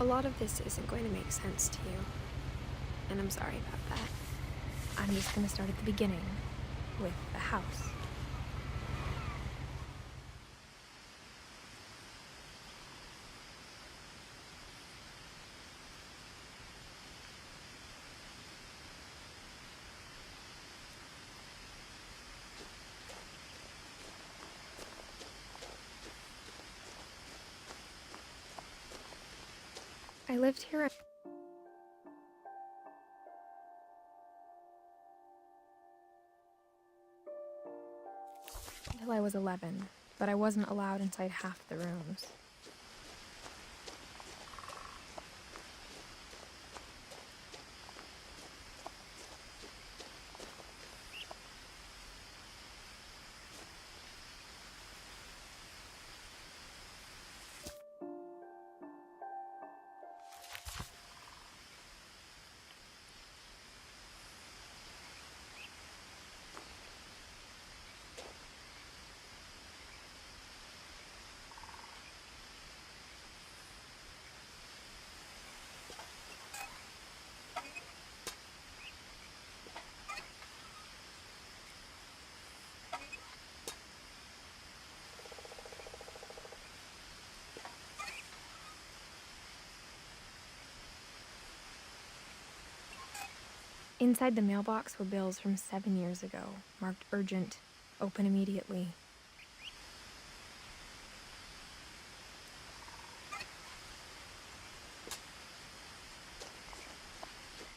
A lot of this isn't going to make sense to you, and I'm sorry about that. I'm just going to start at the beginning, with the house. I lived here until I was 11, but I wasn't allowed inside half the rooms. Inside the mailbox were bills from 7 years ago, marked urgent, open immediately.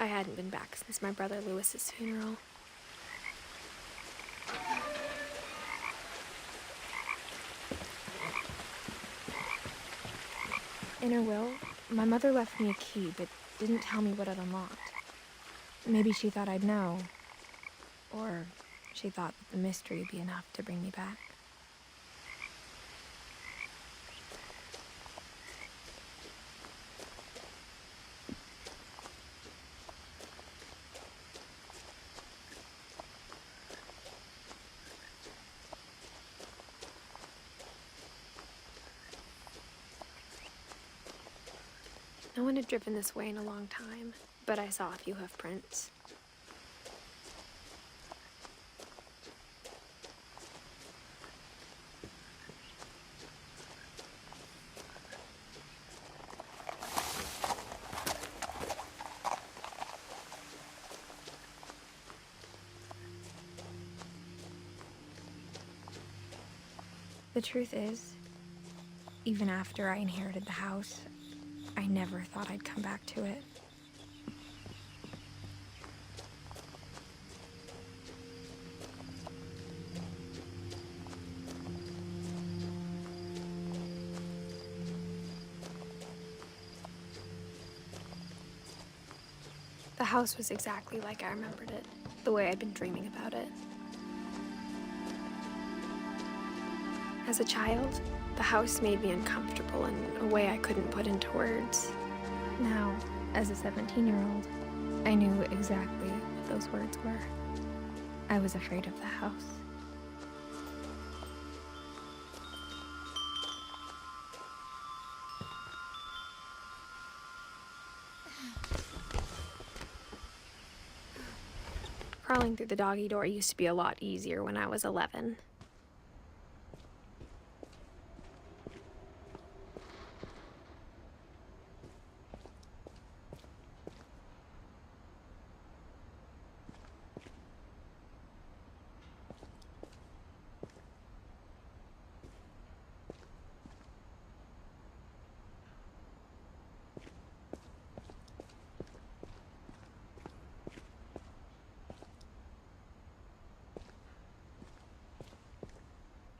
I hadn't been back since my brother Lewis's funeral. In her will, my mother left me a key, but didn't tell me what it unlocked. Maybe she thought I'd know, or she thought that the mystery would be enough to bring me back. No one had driven this way in a long time, but I saw a few hoof prints. The truth is, even after I inherited the house, I never thought I'd come back to it. The house was exactly like I remembered it, the way I'd been dreaming about it. As a child, the house made me uncomfortable in a way I couldn't put into words. Now, as a 17-year-old, I knew exactly what those words were. I was afraid of the house. Crawling through the doggy door used to be a lot easier when I was 11.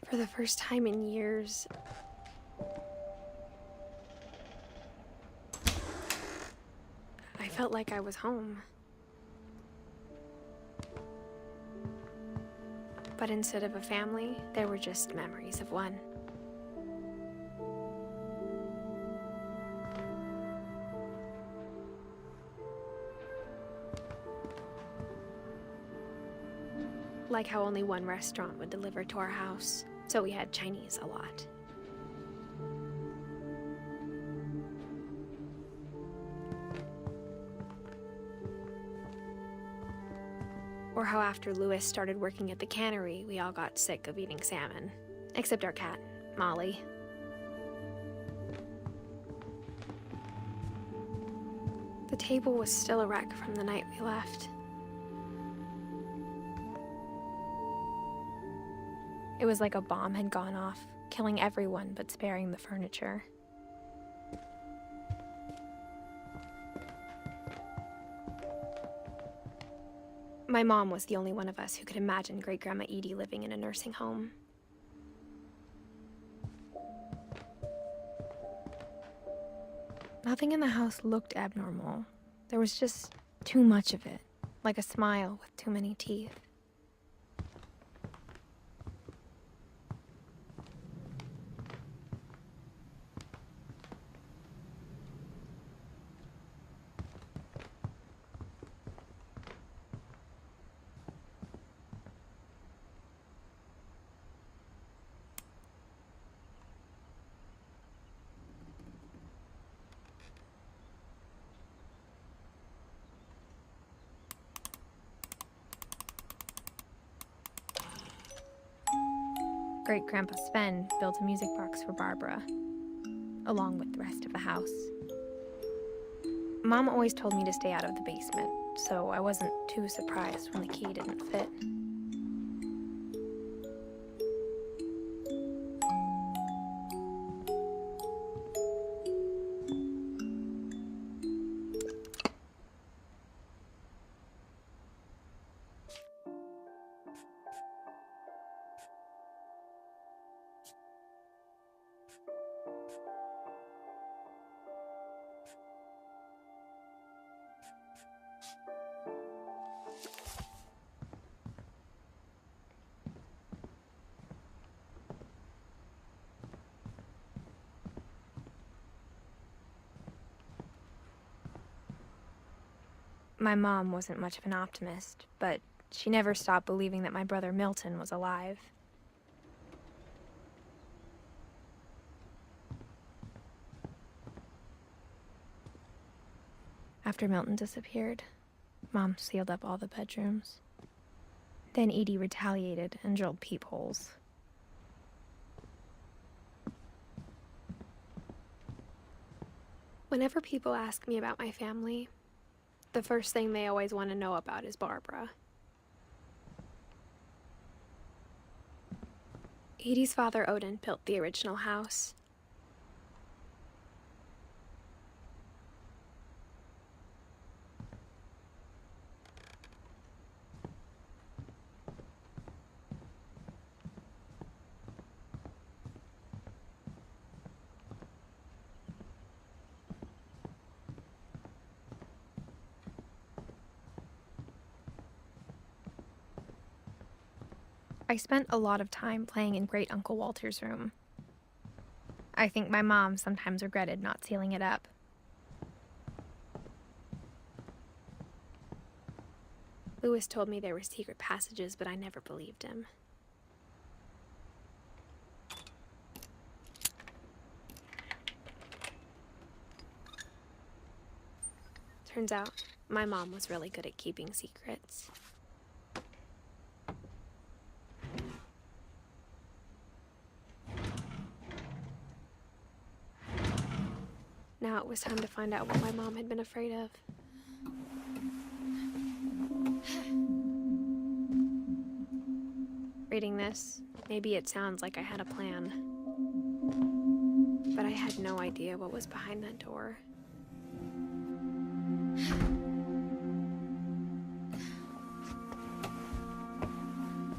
For the first time in years, I felt like I was home. But instead of a family, there were just memories of one. Like how only one restaurant would deliver to our house, so we had Chinese a lot. Or how after Louis started working at the cannery, we all got sick of eating salmon. Except our cat, Molly. The table was still a wreck from the night we left. It was like a bomb had gone off, killing everyone but sparing the furniture. My mom was the only one of us who could imagine Great-Grandma Edie living in a nursing home. Nothing in the house looked abnormal. There was just too much of it, like a smile with too many teeth. Great-Grandpa Sven built a music box for Barbara, along with the rest of the house. Mom always told me to stay out of the basement, so I wasn't too surprised when the key didn't fit. My mom wasn't much of an optimist, but she never stopped believing that my brother Milton was alive. After Milton disappeared, Mom sealed up all the bedrooms. Then Edie retaliated and drilled peepholes. Whenever people ask me about my family, the first thing they always want to know about is Barbara. Edie's father, Odin, built the original house. I spent a lot of time playing in Great Uncle Walter's room. I think my mom sometimes regretted not sealing it up. Louis told me there were secret passages, but I never believed him. Turns out, my mom was really good at keeping secrets. Now it was time to find out what my mom had been afraid of. Reading this, maybe it sounds like I had a plan. But I had no idea what was behind that door.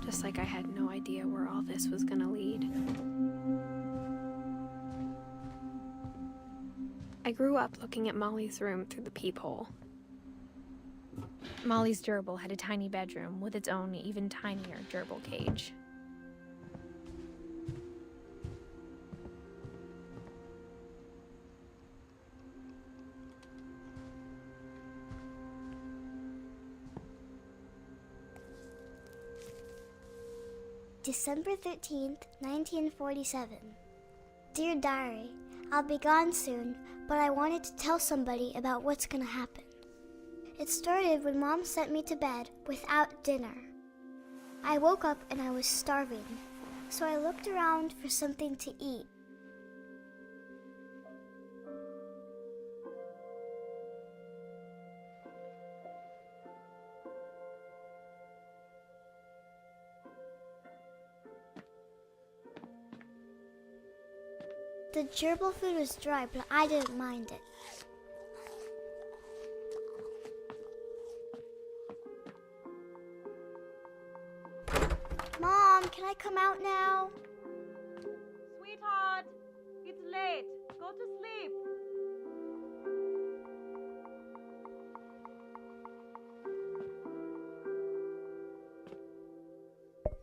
Just like I had no idea where all this was gonna lead. I grew up looking at Molly's room through the peephole. Molly's gerbil had a tiny bedroom with its own even tinier gerbil cage. December 13th, 1947. Dear Diary, I'll be gone soon, but I wanted to tell somebody about what's gonna happen. It started when Mom sent me to bed without dinner. I woke up and I was starving, so I looked around for something to eat. The gerbil food was dry, but I didn't mind it. Mom, can I come out now? Sweetheart, it's late. Go to sleep.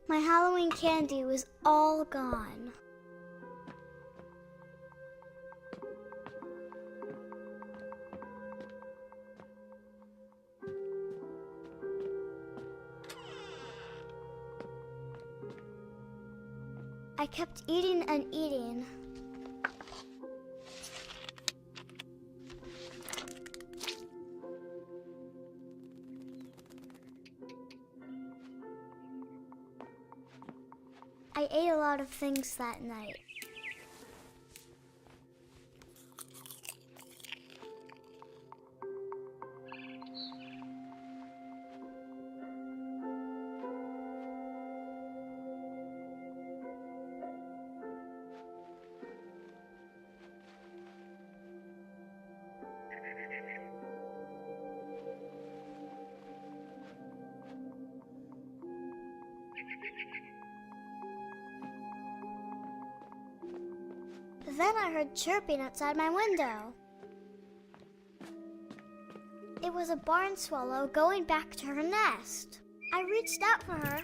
My Halloween candy was all gone. I kept eating and eating. I ate a lot of things that night. Then I heard chirping outside my window. It was a barn swallow going back to her nest. I reached out for her.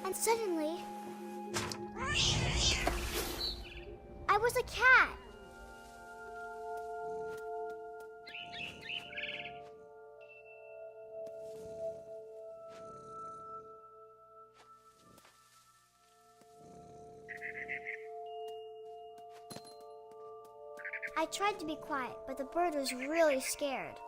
And suddenly, I was a cat. I tried to be quiet, but the bird was really scared.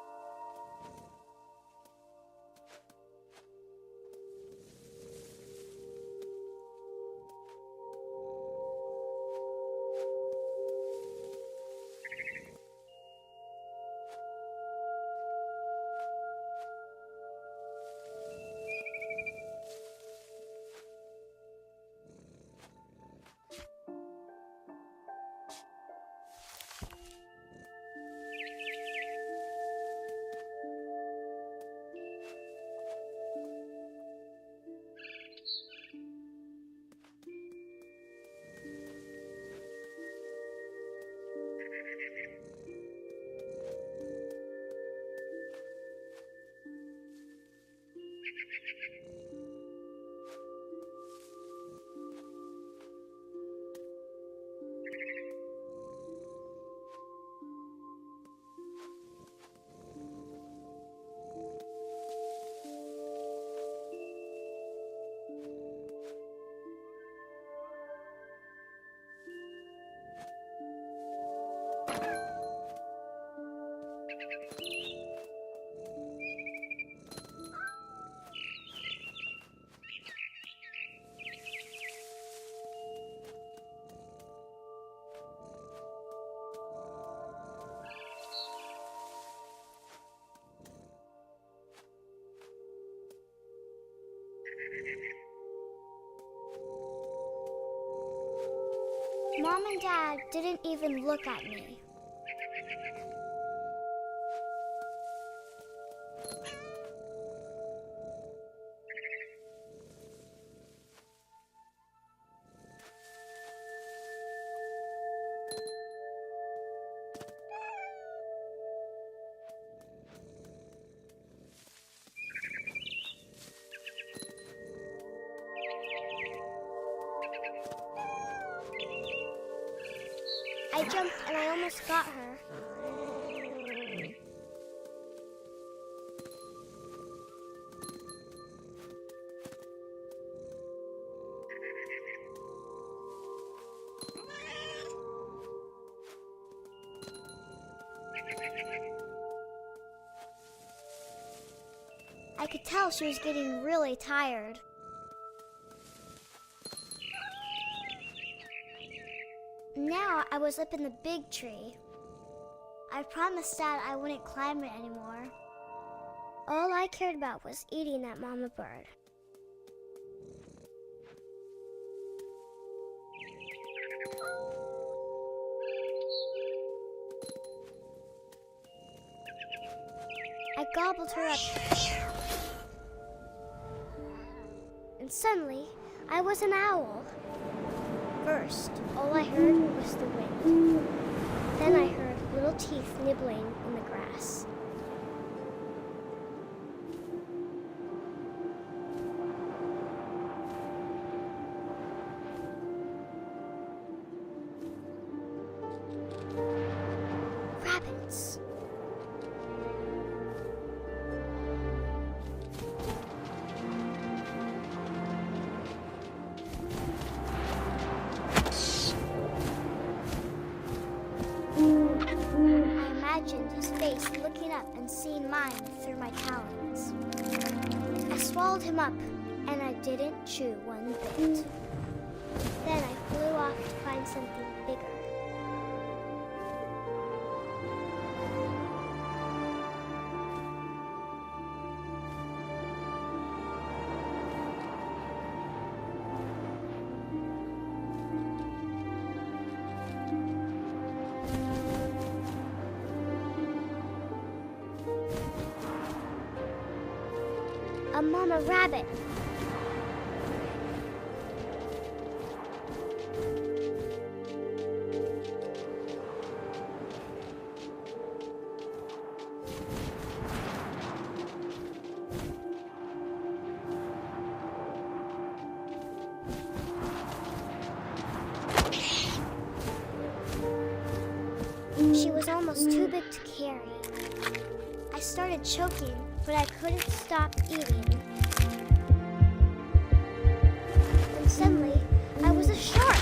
Mom and Dad didn't even look at me. I jumped and I almost got her. could tell she was getting really tired. Now I was up in the big tree. I promised Dad I wouldn't climb it anymore. All I cared about was eating that mama bird. I gobbled her up. And suddenly, I was an owl. First, all I heard was the wind. Then I heard little teeth nibbling in the grass. Rabbits. I imagined his face looking up and seeing mine through my talons. I swallowed him up, and I didn't chew one bit. Then I flew off to find something bigger. A mama rabbit. She was almost too big to carry. I started choking, but I couldn't stop eating. And suddenly, I was a shark.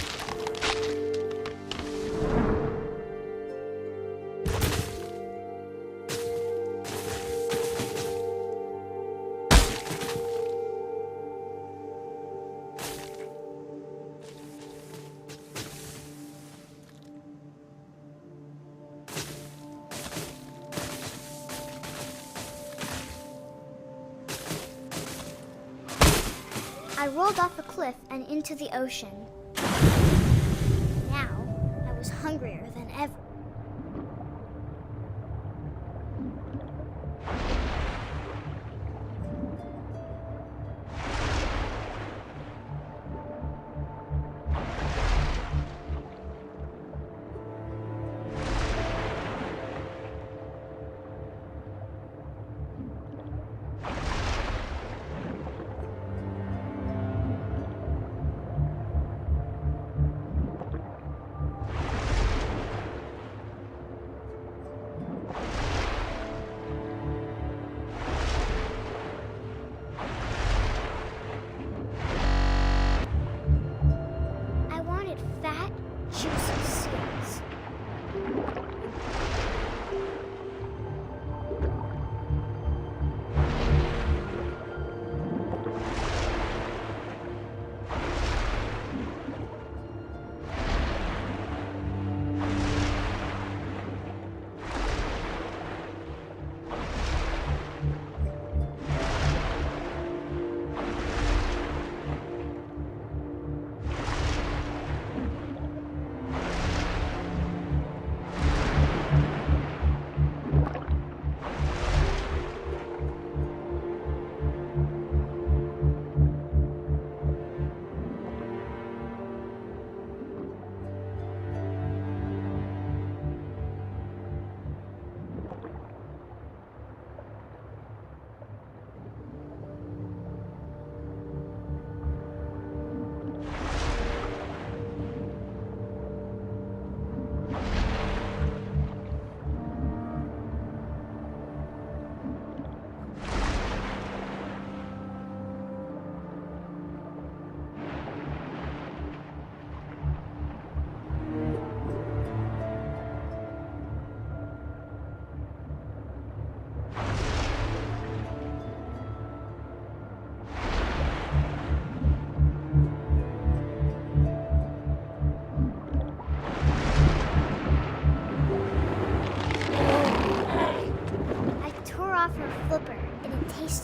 I rolled off a cliff and into the ocean. Now, I was hungrier than ever.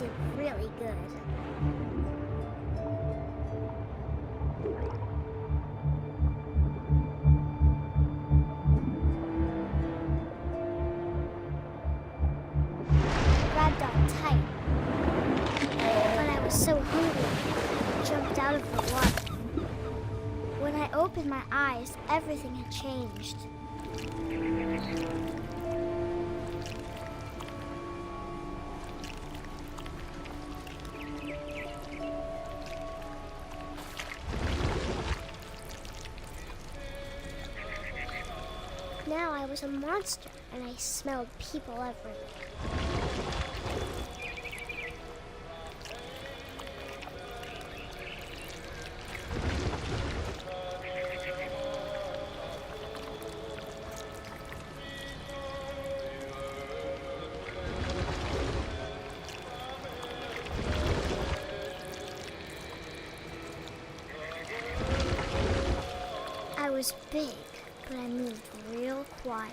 tasted really good. Grabbed on tight, but I was so hungry, I jumped out of the water. When I opened my eyes, everything had changed. Now I was a monster, and I smelled people everywhere. I was big, but I moved real quiet.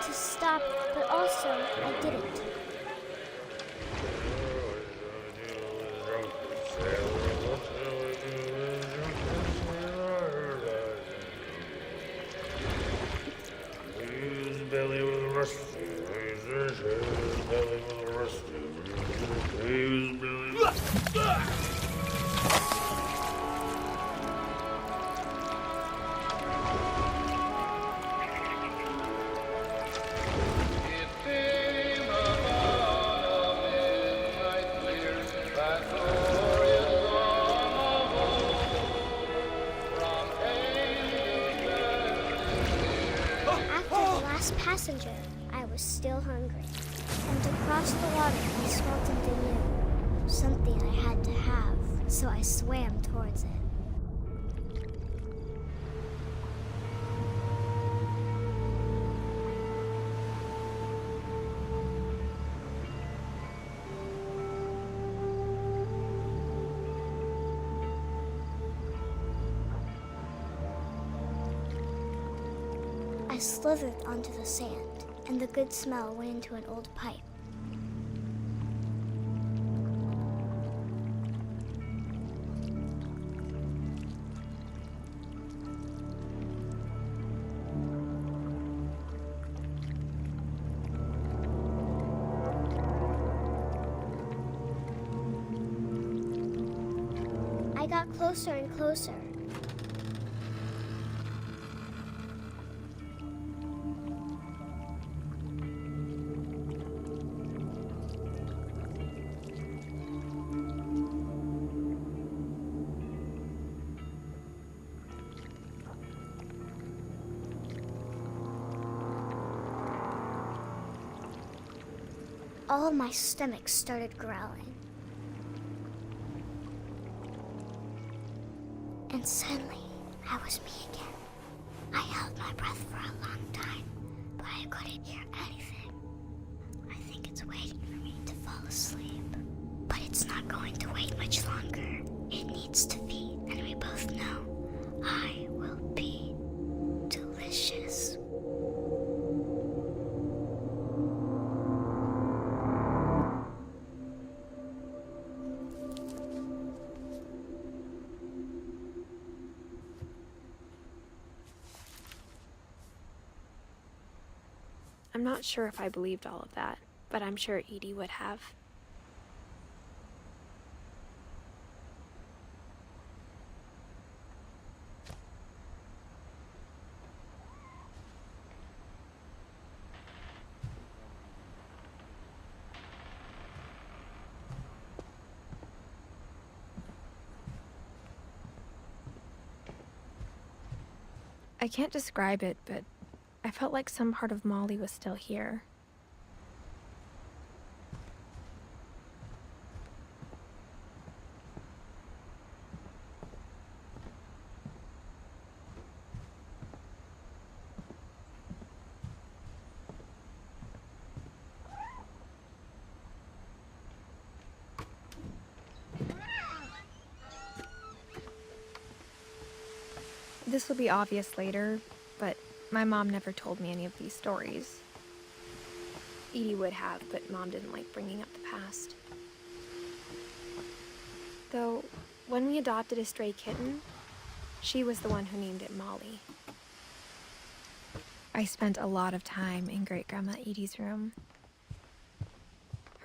To stop, but also I didn't. Passenger, I was still hungry, and to cross the water I smelled something new, something I had to have, so I swam towards it. I slithered onto the sand, and the good smell went into an old pipe. I got closer and closer. All my stomach started growling. And suddenly, I was me again. I held my breath for a long time, but I couldn't hear anything. I think it's waiting for me to fall asleep. But it's not going to wait much longer. It needs to feed, and we both know I will be delicious. I'm not sure if I believed all of that, but I'm sure Edie would have. I can't describe it, but I felt like some part of Molly was still here. This will be obvious later, but my mom never told me any of these stories. Edie would have, but Mom didn't like bringing up the past. Though, when we adopted a stray kitten, she was the one who named it Molly. I spent a lot of time in Great-Grandma Edie's room.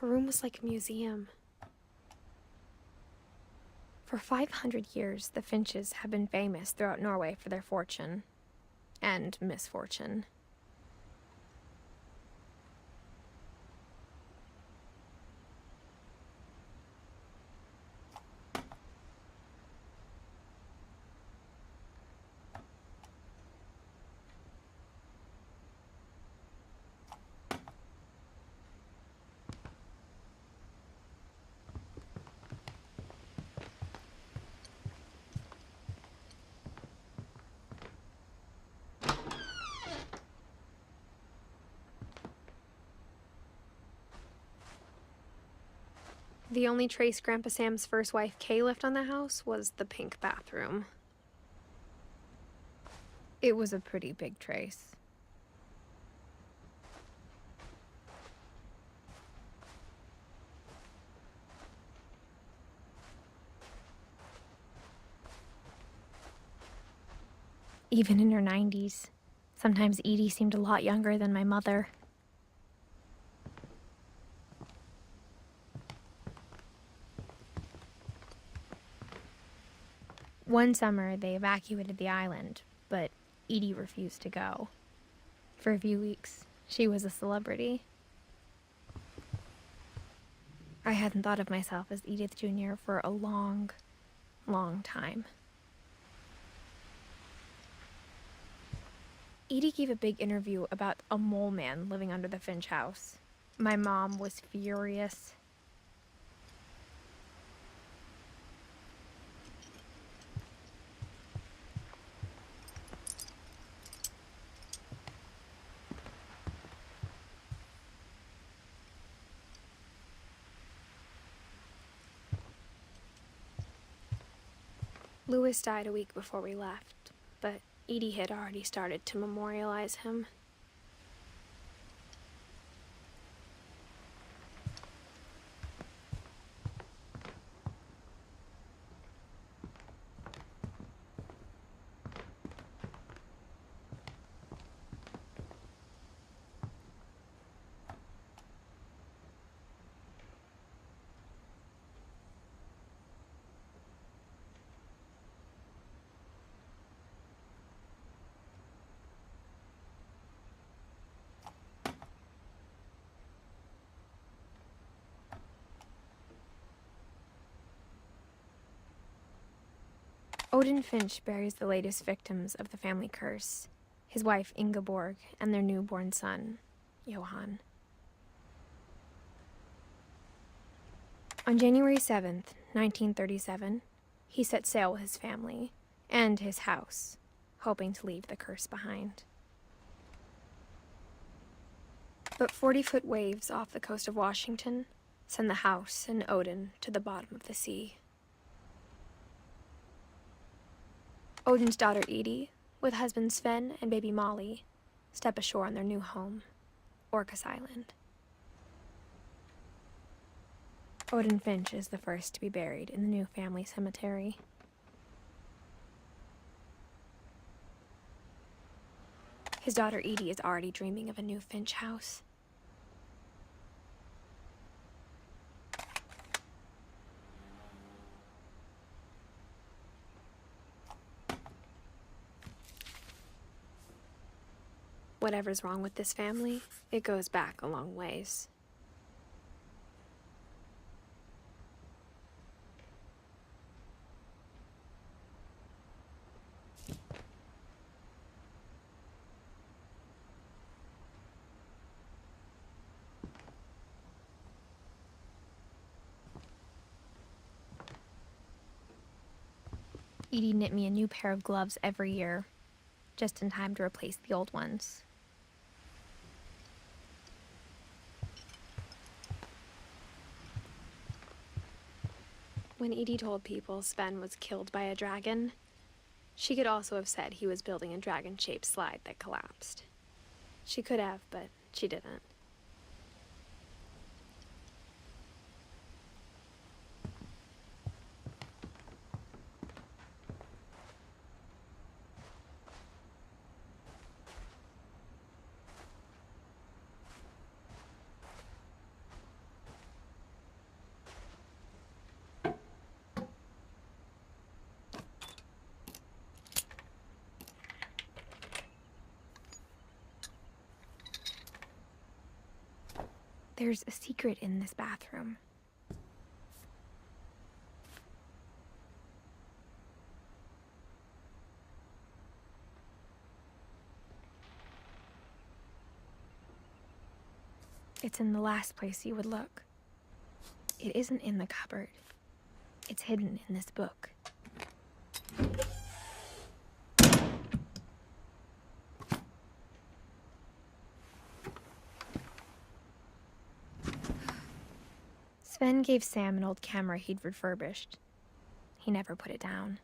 Her room was like a museum. For 500 years, the Finches have been famous throughout Norway for their fortune and misfortune. The only trace Grandpa Sam's first wife, Kay, left on the house was the pink bathroom. It was a pretty big trace. Even in her 90s, sometimes Edie seemed a lot younger than my mother. One summer, they evacuated the island, but Edie refused to go. For a few weeks, she was a celebrity. I hadn't thought of myself as Edith Jr. for a long, long time. Edie gave a big interview about a mole man living under the Finch house. My mom was furious. Louis died a week before we left, but Edie had already started to memorialize him. Odin Finch buries the latest victims of the family curse, his wife Ingeborg and their newborn son, Johan. On January 7th, 1937, he set sail with his family and his house, hoping to leave the curse behind. But 40-foot waves off the coast of Washington send the house and Odin to the bottom of the sea. Odin's daughter Edie, with husband Sven and baby Molly, step ashore on their new home, Orcas Island. Odin Finch is the first to be buried in the new family cemetery. His daughter Edie is already dreaming of a new Finch house. Whatever's wrong with this family, it goes back a long ways. Edie knit me a new pair of gloves every year, just in time to replace the old ones. When Edie told people Sven was killed by a dragon, she could also have said he was building a dragon-shaped slide that collapsed. She could have, but she didn't. There's a secret in this bathroom. It's in the last place you would look. It isn't in the cupboard. It's hidden in this book. Sven gave Sam an old camera he'd refurbished. He never put it down.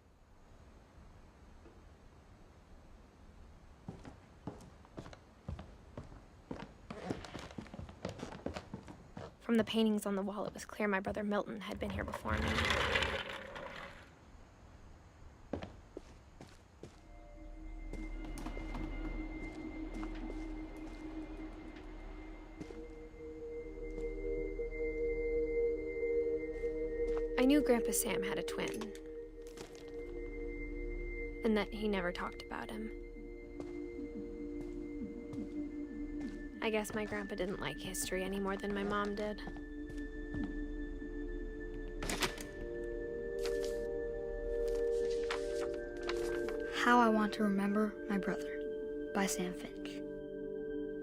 From the paintings on the wall, it was clear my brother Milton had been here before me. I knew Grandpa Sam had a twin, and that he never talked about him. I guess my grandpa didn't like history any more than my mom did. How I Want to Remember My Brother by Sam Finch.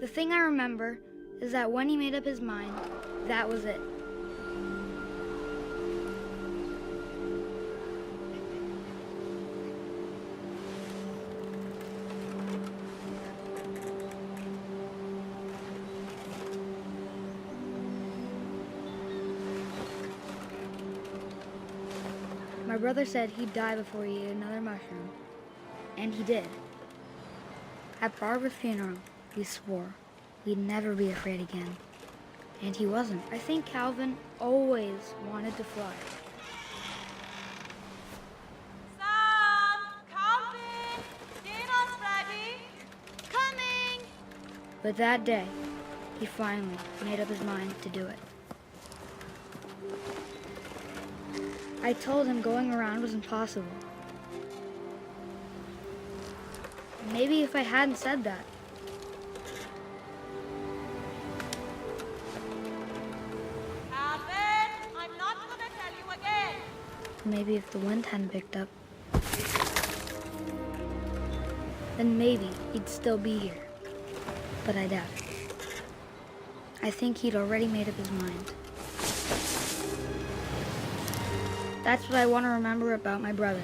The thing I remember is that when he made up his mind, that was it. My brother said he'd die before he ate another mushroom, and he did. At Barbara's funeral, we swore we'd never be afraid again, and he wasn't. I think Calvin always wanted to fly. Sam! Calvin! Dinner's ready! Coming! But that day, he finally made up his mind to do it. I told him going around was impossible. Maybe if I hadn't said that. Calvin! I'm not gonna tell you again! Maybe if the wind hadn't picked up, then maybe he'd still be here. But I doubt it. I think he'd already made up his mind. That's what I want to remember about my brother.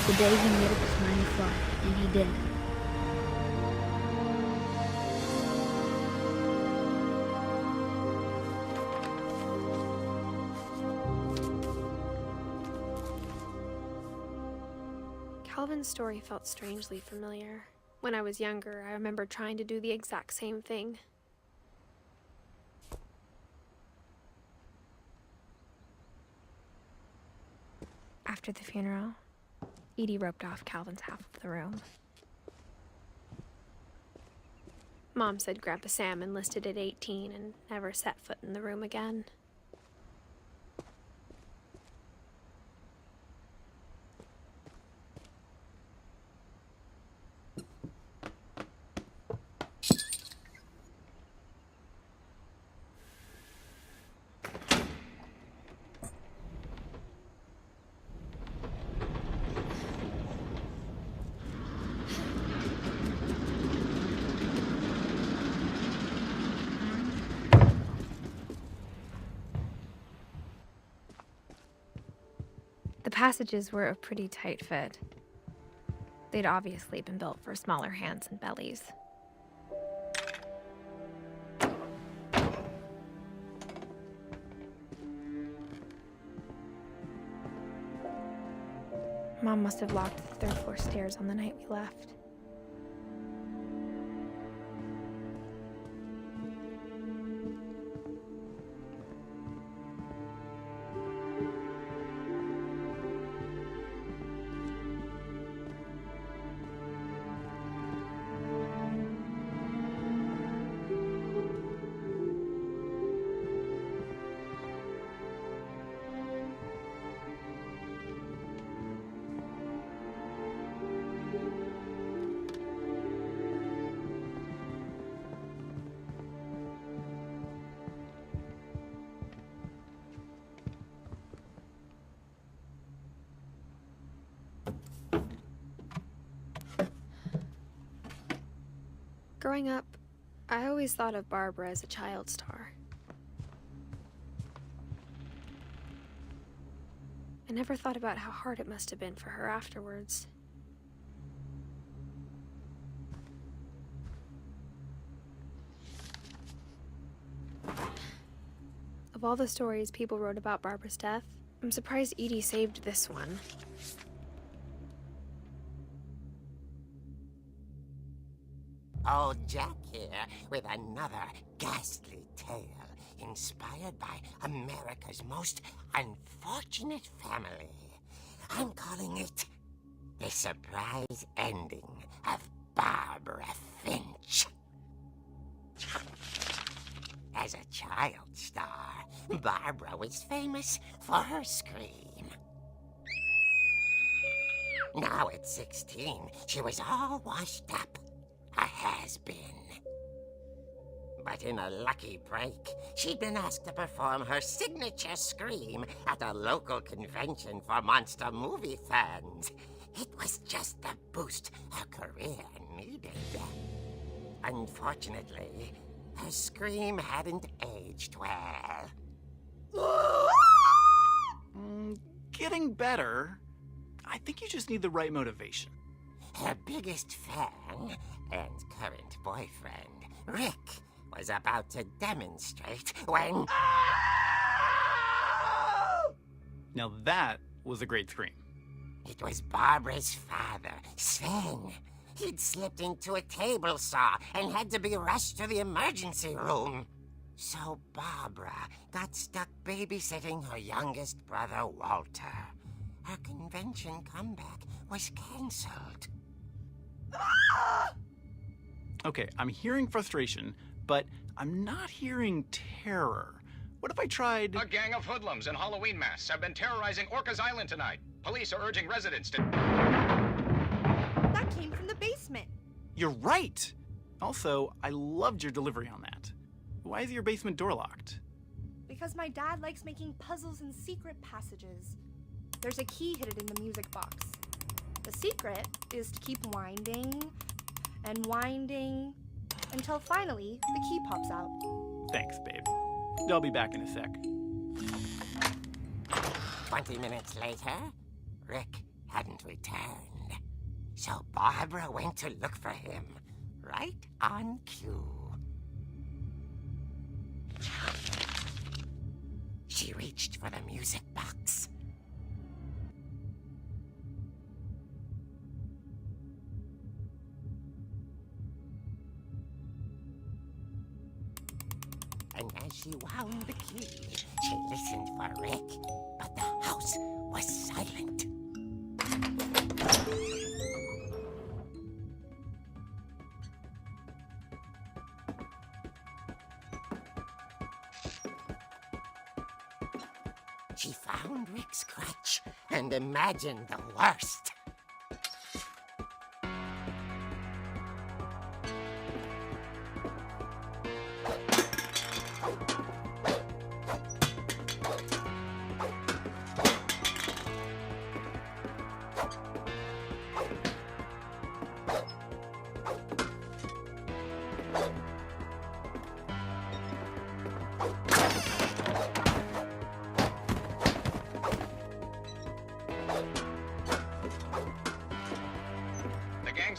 The day he made up his mind to fly, and he did. Calvin's story felt strangely familiar. When I was younger, I remember trying to do the exact same thing. After the funeral, Edie roped off Calvin's half of the room. Mom said Grandpa Sam enlisted at 18 and never set foot in the room again. The passages were a pretty tight fit. They'd obviously been built for smaller hands and bellies. Mom must have locked the third floor stairs on the night we left. Growing up, I always thought of Barbara as a child star. I never thought about how hard it must have been for her afterwards. Of all the stories people wrote about Barbara's death, I'm surprised Edie saved this one. Old Jack here with another ghastly tale inspired by America's most unfortunate family. I'm calling it The Surprise Ending of Barbara Finch. As a child star, Barbara was famous for her scream. Now at 16, she was all washed up. A has-been. But in a lucky break, she'd been asked to perform her signature scream at a local convention for monster movie fans. It was just the boost her career needed. Unfortunately, her scream hadn't aged well. Getting better. I think you just need the right motivation. Her biggest fan and current boyfriend, Rick, was about to demonstrate when... Now that was a great scream. It was Barbara's father, Sven. He'd slipped into a table saw and had to be rushed to the emergency room. So Barbara got stuck babysitting her youngest brother, Walter. Her convention comeback was cancelled. Okay, I'm hearing frustration, but I'm not hearing terror. What if I tried... A gang of hoodlums in Halloween masks have been terrorizing Orcas Island tonight. Police are urging residents to... That came from the basement. You're right! Also, I loved your delivery on that. Why is your basement door locked? Because my dad likes making puzzles and secret passages. There's a key hidden in the music box. The secret is to keep winding and winding until finally the key pops out. Thanks, babe. I'll be back in a sec. 20 minutes later, Rick hadn't returned. So Barbara went to look for him, right on cue. She reached for the music box. for Rick, but the house was silent. She found Rick's crutch and imagined the worst.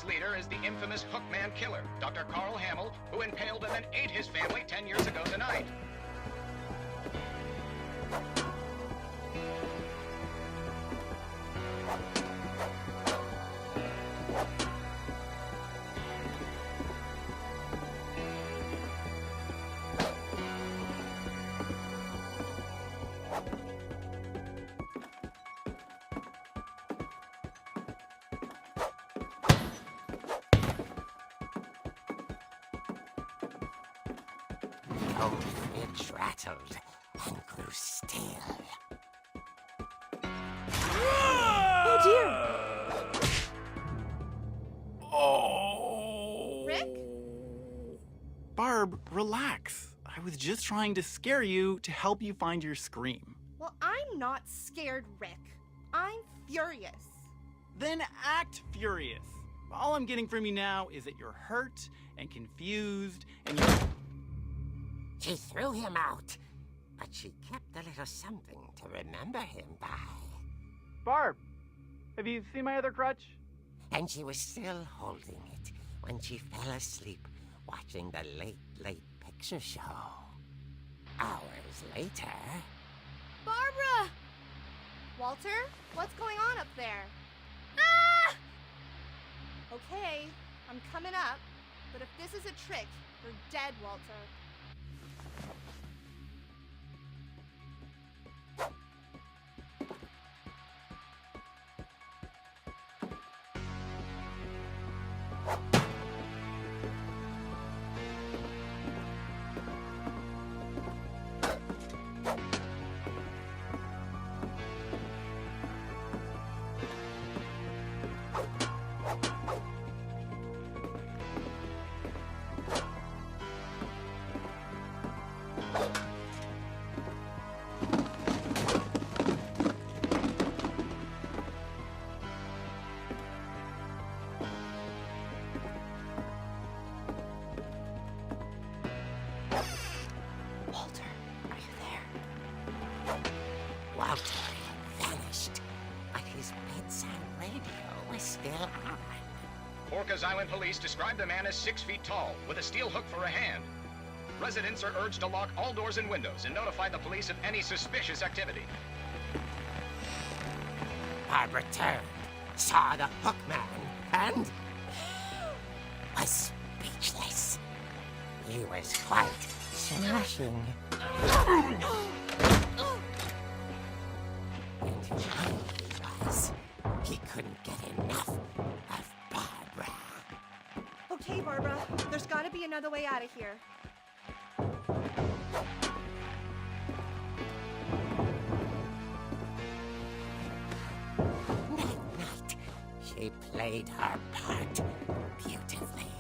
Leader is the infamous Hookman killer, Dr. Carl Hamill, who impaled and then ate his family 10 years ago tonight. The old fridge rattled and grew still. Oh dear! Oh. Rick? Barb, relax. I was just trying to scare you to help you find your scream. Well, I'm not scared, Rick. I'm furious. Then act furious. All I'm getting from you now is that you're hurt and confused and you're... She threw him out, but she kept a little something to remember him by. Barb, have you seen my other crutch? And she was still holding it when she fell asleep watching the late picture show. Hours later... Barbara! Walter, what's going on up there? Ah! Okay, I'm coming up, but if this is a trick, you're dead, Walter. Walter had vanished, but his bedside radio was still on. Orcas Island police describe the man as 6 feet tall, with a steel hook for a hand. Residents are urged to lock all doors and windows and notify the police of any suspicious activity. Barbara turned, saw the hook man, and was speechless. He was quite smashing. And who he was, he couldn't get enough of Barbara. Okay, Barbara, there's gotta be another way out of here. Night, she played her part beautifully.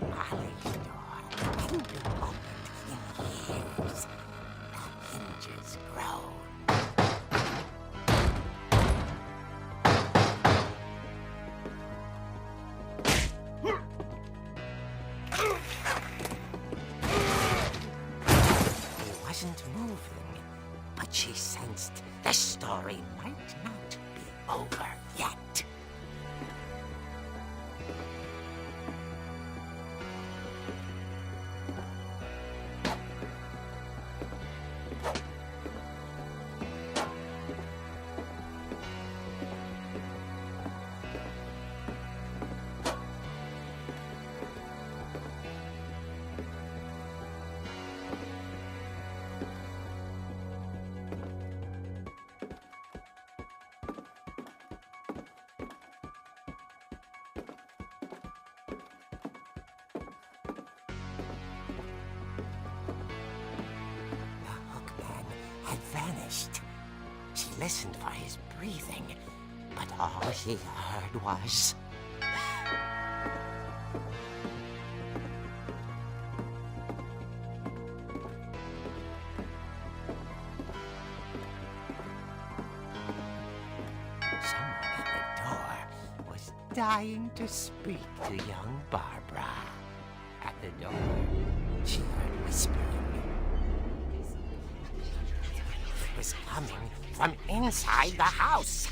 Molly's door hadn't been opened in years. The hinges groaned. He wasn't moving, but she sensed the story might not be over yet. vanished. She listened for his breathing, but all she heard was... Someone at the door was dying to speak to young Barbara. At the door, she heard whispering. It was coming from inside the house.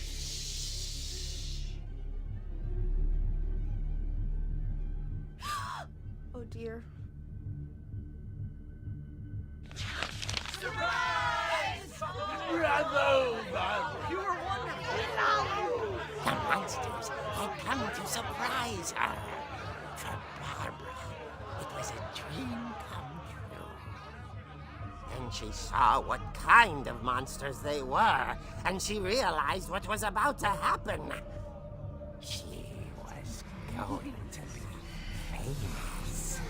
Oh dear. The monsters had come to surprise her. For Barbara, it was a dream come true. Then she saw what kind of monsters they were, and she realized what was about to happen. She was going to be famous.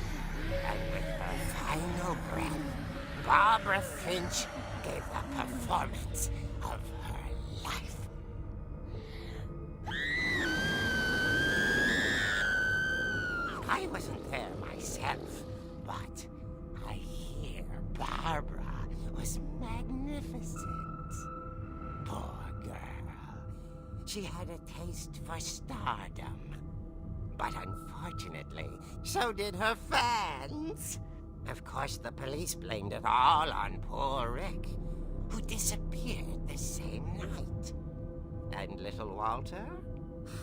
And with her final breath, Barbara Finch gave the performance of her life. I wasn't there myself, but I hear Barbara was magnificent. Poor girl. She had a taste for stardom. But unfortunately, so did her fans. Of course, the police blamed it all on poor Rick, who disappeared the same night. And little Walter?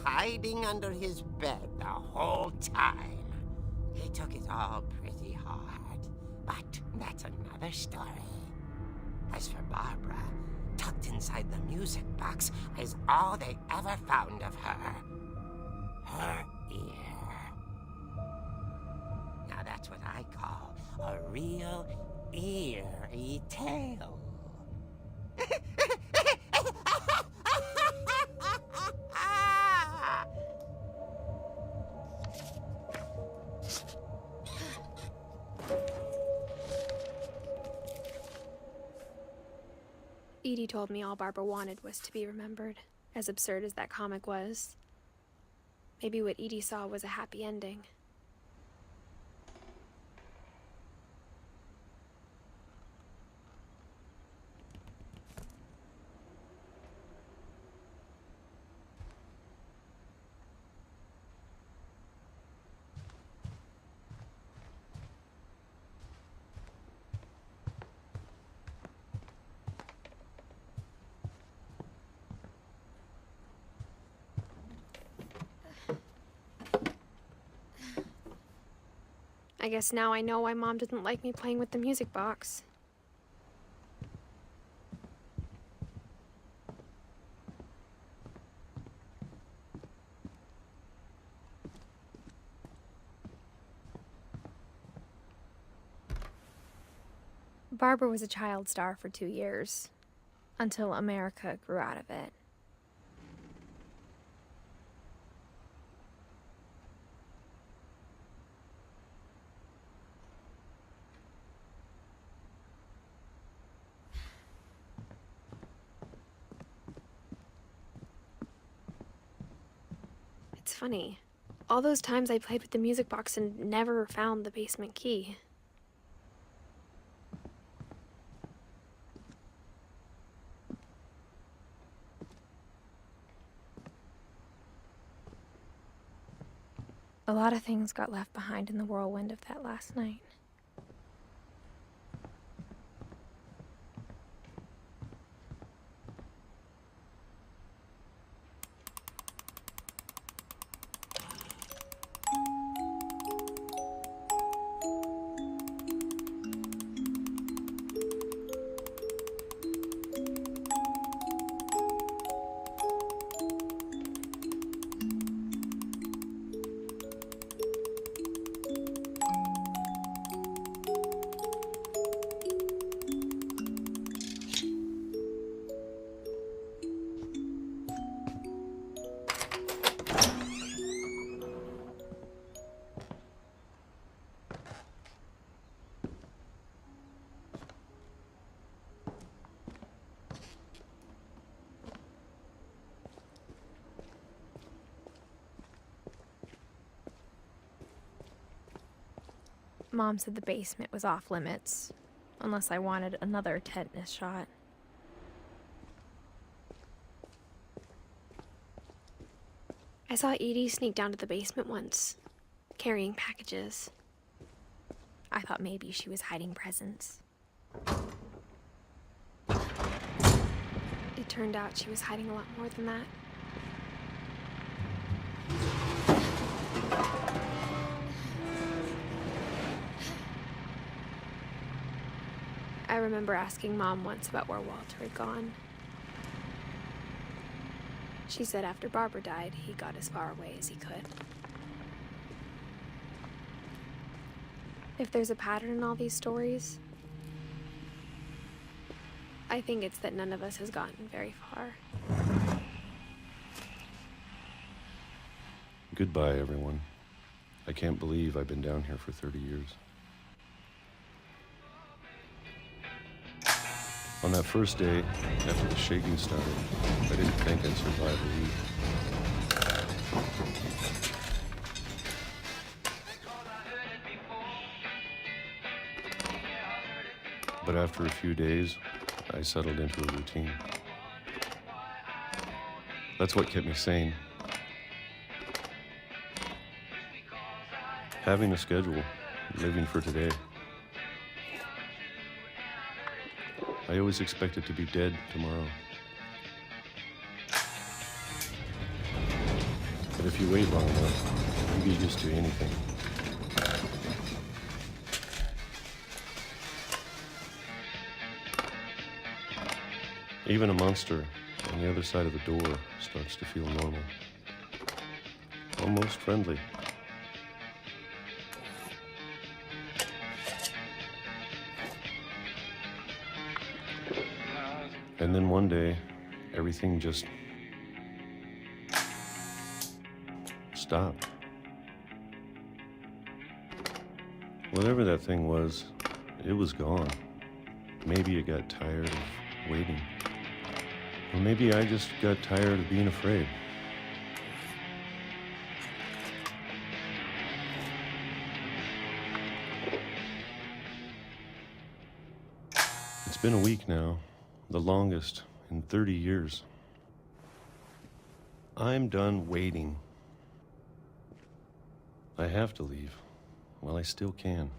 Hiding under his bed the whole time. He took it all pretty hard, but that's another story. As for Barbara, tucked inside the music box is all they ever found of her. Her ear. Now that's what I call a real eerie tale. Edie told me all Barbara wanted was to be remembered, as absurd as that comic was. Maybe what Edie saw was a happy ending. I guess now I know why Mom didn't like me playing with the music box. Barbara was a child star for 2 years, until America grew out of it. It's funny. All those times I played with the music box and never found the basement key. A lot of things got left behind in the whirlwind of that last night. Mom said the basement was off limits, unless I wanted another tetanus shot. I saw Edie sneak down to the basement once, carrying packages. I thought maybe she was hiding presents. It turned out she was hiding a lot more than that. I remember asking Mom once about where Walter had gone. She said after Barbara died, he got as far away as he could. If there's a pattern in all these stories, I think it's that none of us has gotten very far. Goodbye, everyone. I can't believe I've been down here for 30 years. On that first day, after the shaking started, I didn't think I'd survive a week. But after a few days, I settled into a routine. That's what kept me sane. Having a schedule, living for today. I always expected to be dead tomorrow. But if you wait long enough, you get used to anything. Even a monster on the other side of the door starts to feel normal. Almost friendly. And then one day, everything just stopped. Whatever that thing was, it was gone. Maybe it got tired of waiting. Or maybe I just got tired of being afraid. It's been a week now. The longest in 30 years. I'm done waiting. I have to leave while I still can.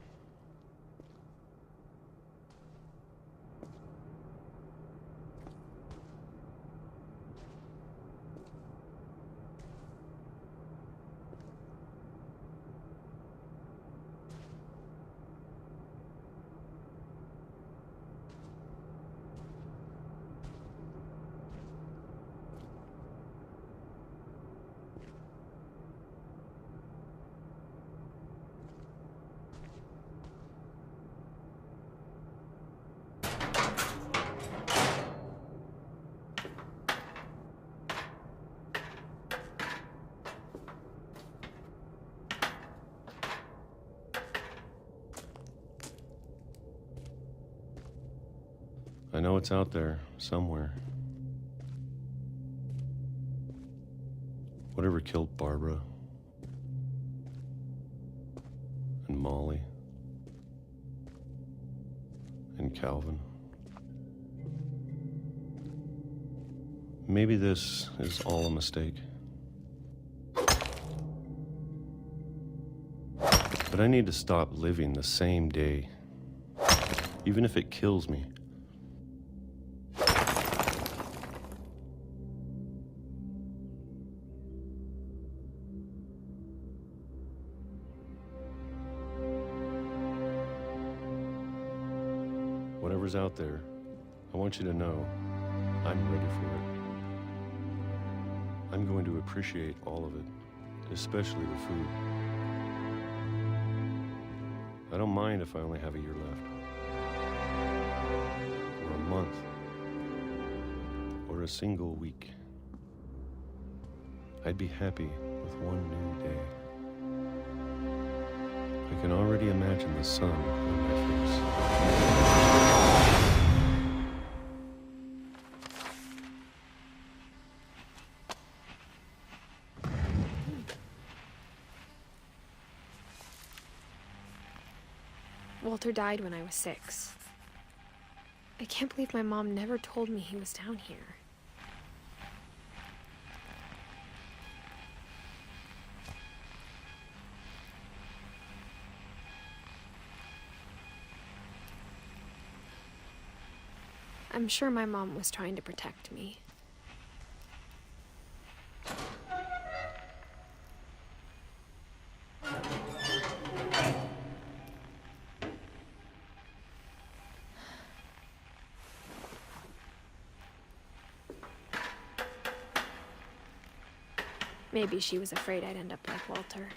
I know it's out there, somewhere. Whatever killed Barbara and Molly and Calvin. Maybe this is all a mistake. But I need to stop living the same day, even if it kills me. Whatever's out there, I want you to know I'm ready for it. I'm going to appreciate all of it, especially the food. I don't mind if I only have a year left, or a month, or a single week. I'd be happy with one new day. I can already imagine the sun on my face. Walter died when I was 6. I can't believe my mom never told me he was down here. I'm sure my mom was trying to protect me. Maybe she was afraid I'd end up like Walter.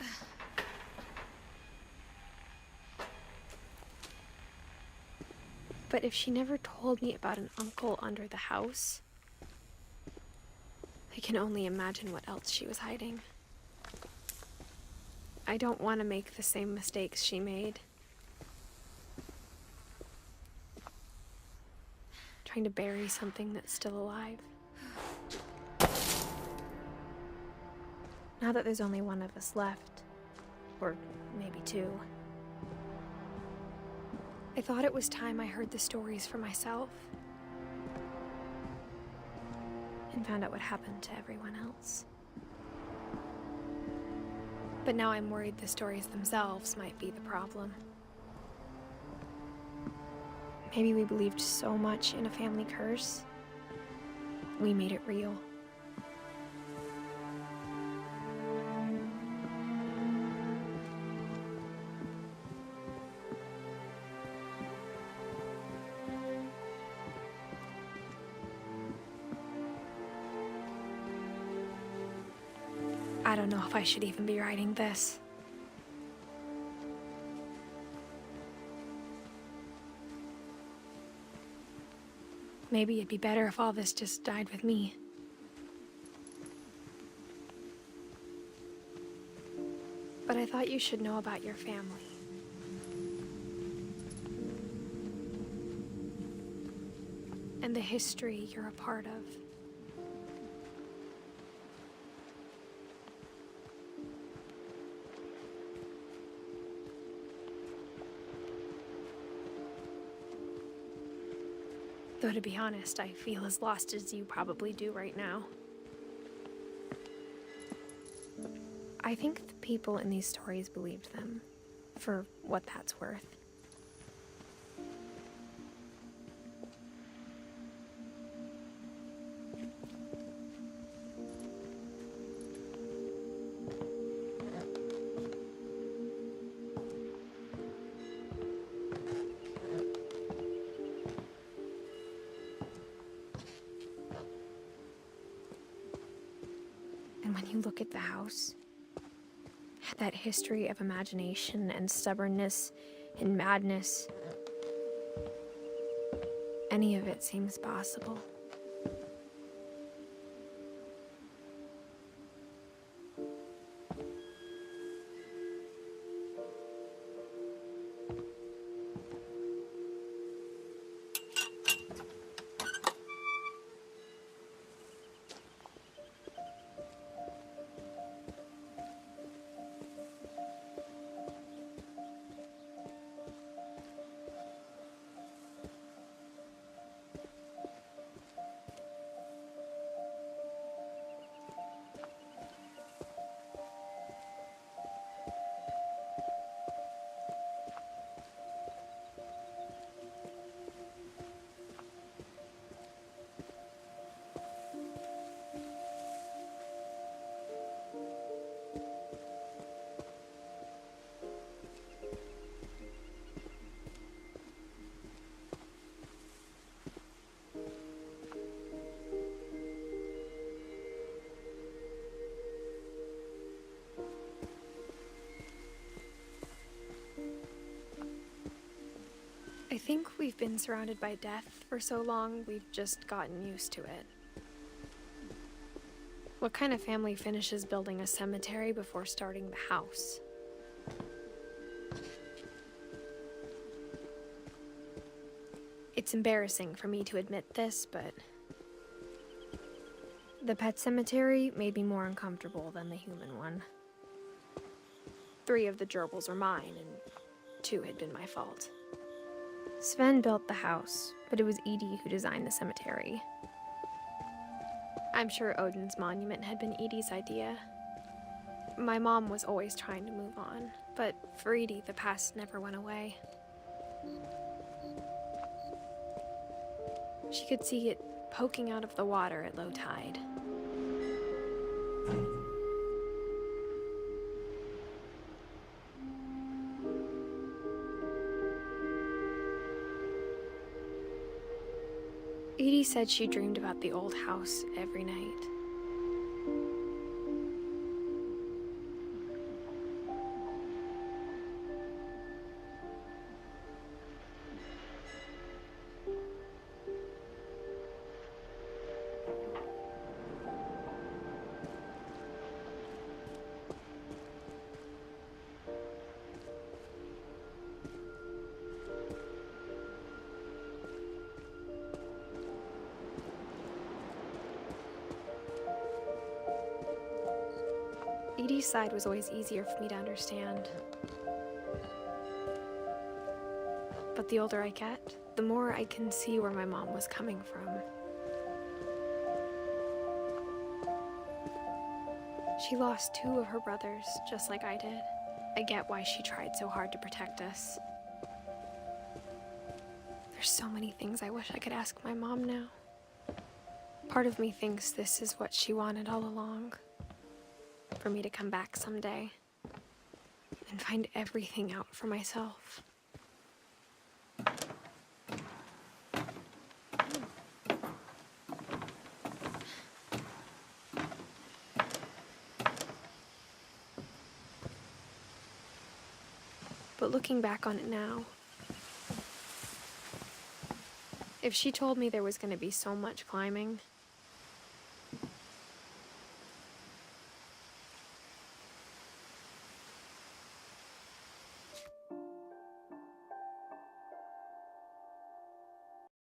But if she never told me about an uncle under the house, I can only imagine what else she was hiding. I don't want to make the same mistakes she made. Trying to bury something that's still alive. Now that there's only one of us left, or maybe 2, I thought it was time I heard the stories for myself and found out what happened to everyone else. But now I'm worried the stories themselves might be the problem. Maybe we believed so much in a family curse, we made it real. I don't know if I should even be writing this. Maybe it'd be better if all this just died with me. But I thought you should know about your family. And the history you're a part of. Though to be honest, I feel as lost as you probably do right now. I think the people in these stories believed them, for what that's worth. And when you look at the house, that history of imagination and stubbornness and madness, any of it seems possible. I think we've been surrounded by death for so long, we've just gotten used to it. What kind of family finishes building a cemetery before starting the house? It's embarrassing for me to admit this, but the pet cemetery made me more uncomfortable than the human one. 3 of the gerbils are mine, and too had been my fault. Sven built the house, but it was Edie who designed the cemetery. I'm sure Odin's monument had been Edie's idea. My mom was always trying to move on, but for Edie, the past never went away. She could see it poking out of the water at low tide. Edie said she dreamed about the old house every night. Edie's side was always easier for me to understand. But the older I get, the more I can see where my mom was coming from. She lost 2 of her brothers, just like I did. I get why she tried so hard to protect us. There's so many things I wish I could ask my mom now. Part of me thinks this is what she wanted all along. For me to come back someday and find everything out for myself. But looking back on it now, if she told me there was going to be so much climbing,